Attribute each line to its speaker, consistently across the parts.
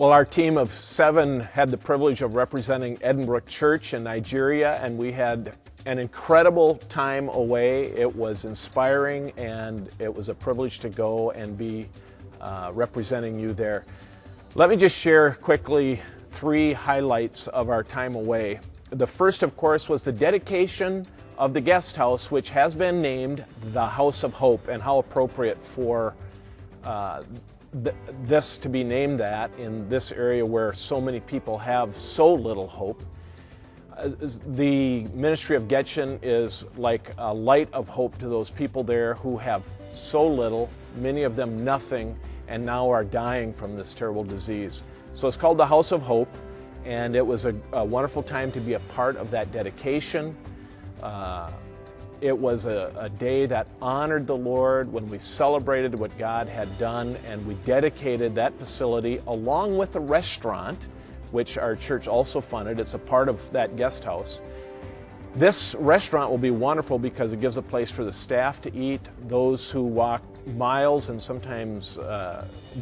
Speaker 1: Well, our team of 7 had the privilege of representing Edinburgh Church in Nigeria, and we had an incredible time away. It was inspiring, and it was a privilege to go and be representing you there. Let me just share quickly 3 highlights of our time away. The first, of course, was the dedication of the guest house, which has been named the House of Hope, and how appropriate for this to be named that in this area where so many people have so little hope. The ministry of Getchen is like a light of hope to those people there who have so little, many of them nothing, and now are dying from this terrible disease. So it's called the House of Hope, and it was a wonderful time to be a part of that dedication. It was a day that honored the Lord when we celebrated what God had done, and we dedicated that facility along with a restaurant, which our church also funded. It's a part of that guest house. This restaurant will be wonderful because it gives a place for the staff to eat, those who walk miles and sometimes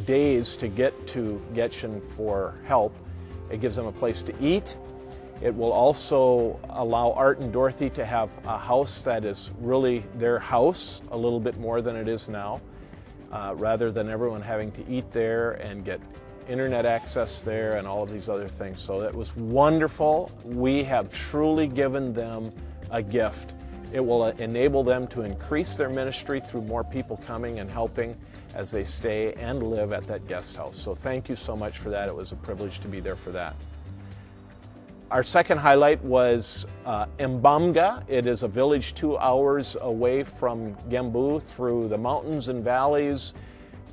Speaker 1: days to get to Getchen for help. It gives them a place to eat. It will also allow Art and Dorothy to have a house that is really their house, a little bit more than it is now, rather than everyone having to eat there and get internet access there and all of these other things. So that was wonderful. We have truly given them a gift. It will enable them to increase their ministry through more people coming and helping as they stay and live at that guest house. So thank you so much for that. It was a privilege to be there for that. Our second highlight was Mbamga. It is a village 2 hours away from Gembu through the mountains and valleys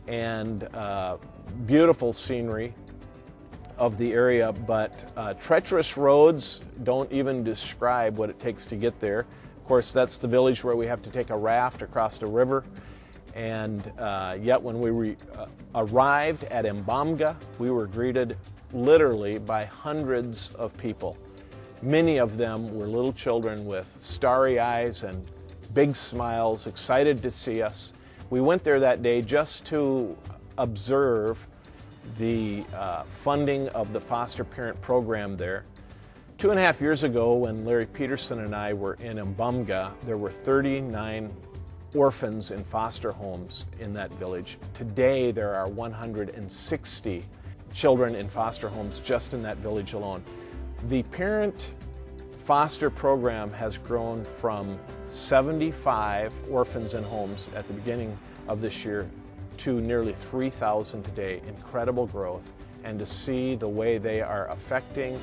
Speaker 1: and beautiful scenery of the area, but treacherous roads don't even describe what it takes to get there. Of course, that's the village where we have to take a raft across the river, and yet when we arrived at Mbamga, we were greeted literally by hundreds of people. Many of them were little children with starry eyes and big smiles, excited to see us. We went there that day just to observe the funding of the foster parent program there. 2.5 years ago, when Larry Peterson and I were in Mbamga, there were 39 orphans in foster homes in that village. Today there are 160 children in foster homes just in that village alone. The parent foster program has grown from 75 orphans in homes at the beginning of this year to nearly 3,000 today. Incredible growth, and to see the way they are affecting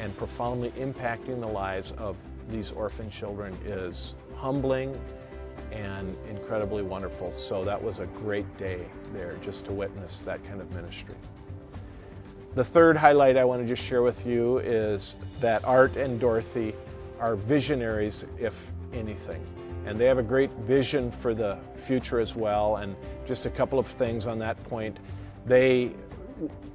Speaker 1: and profoundly impacting the lives of these orphan children is humbling and incredibly wonderful. So that was a great day there just to witness that kind of ministry. The third highlight I want to just share with you is that Art and Dorothy are visionaries, if anything. And they have a great vision for the future as well. And just a couple of things on that point. They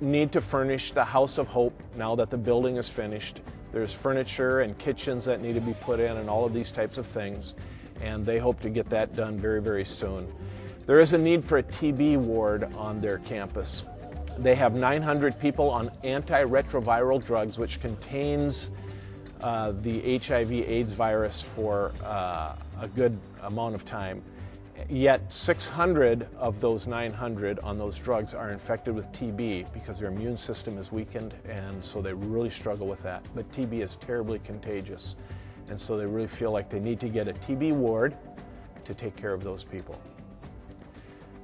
Speaker 1: need to furnish the House of Hope now that the building is finished. There's furniture and kitchens that need to be put in and all of these types of things. And they hope to get that done very, very soon. There is a need for a TB ward on their campus. They have 900 people on antiretroviral drugs, which contains the HIV/AIDS virus for a good amount of time. Yet 600 of those 900 on those drugs are infected with TB because their immune system is weakened, and so they really struggle with that. But TB is terribly contagious, and so they really feel like they need to get a TB ward to take care of those people.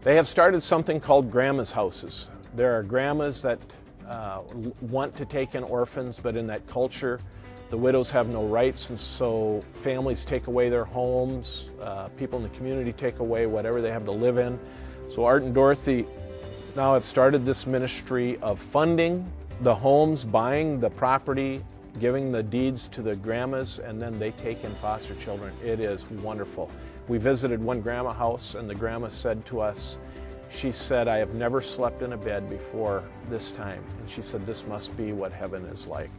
Speaker 1: They have started something called grandma's houses. There are grandmas that want to take in orphans, but in that culture, the widows have no rights, and so families take away their homes, people in the community take away whatever they have to live in. So Art and Dorothy now have started this ministry of funding the homes, buying the property, giving the deeds to the grandmas, and then they take in foster children. It is wonderful. We visited one grandma house, and the grandma said to us, she said, "I have never slept in a bed before this time." And she said, "This must be what heaven is like."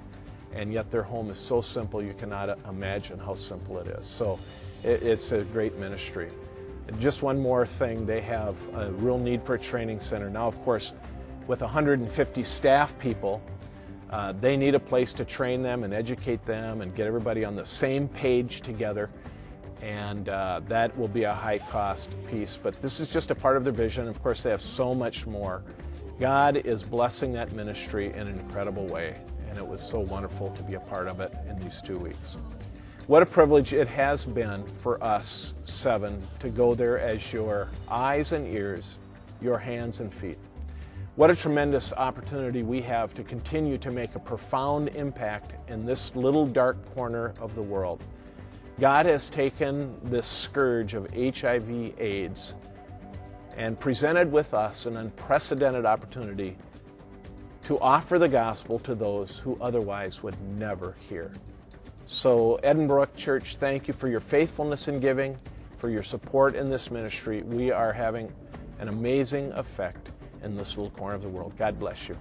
Speaker 1: And yet their home is so simple, you cannot imagine how simple it is. So it's a great ministry. And just one more thing, they have a real need for a training center. Now, of course, with 150 staff people. They need a place to train them and educate them and get everybody on the same page together. And that will be a high-cost piece. But this is just a part of their vision. Of course, they have so much more. God is blessing that ministry in an incredible way, and it was so wonderful to be a part of it in these 2 weeks. What a privilege it has been for us, 7, to go there as your eyes and ears, your hands and feet. What a tremendous opportunity we have to continue to make a profound impact in this little dark corner of the world. God has taken this scourge of HIV/AIDS and presented with us an unprecedented opportunity to offer the gospel to those who otherwise would never hear. So, Edinburgh Church, thank you for your faithfulness in giving, for your support in this ministry. We are having an amazing effect in this little corner of the world. God bless you.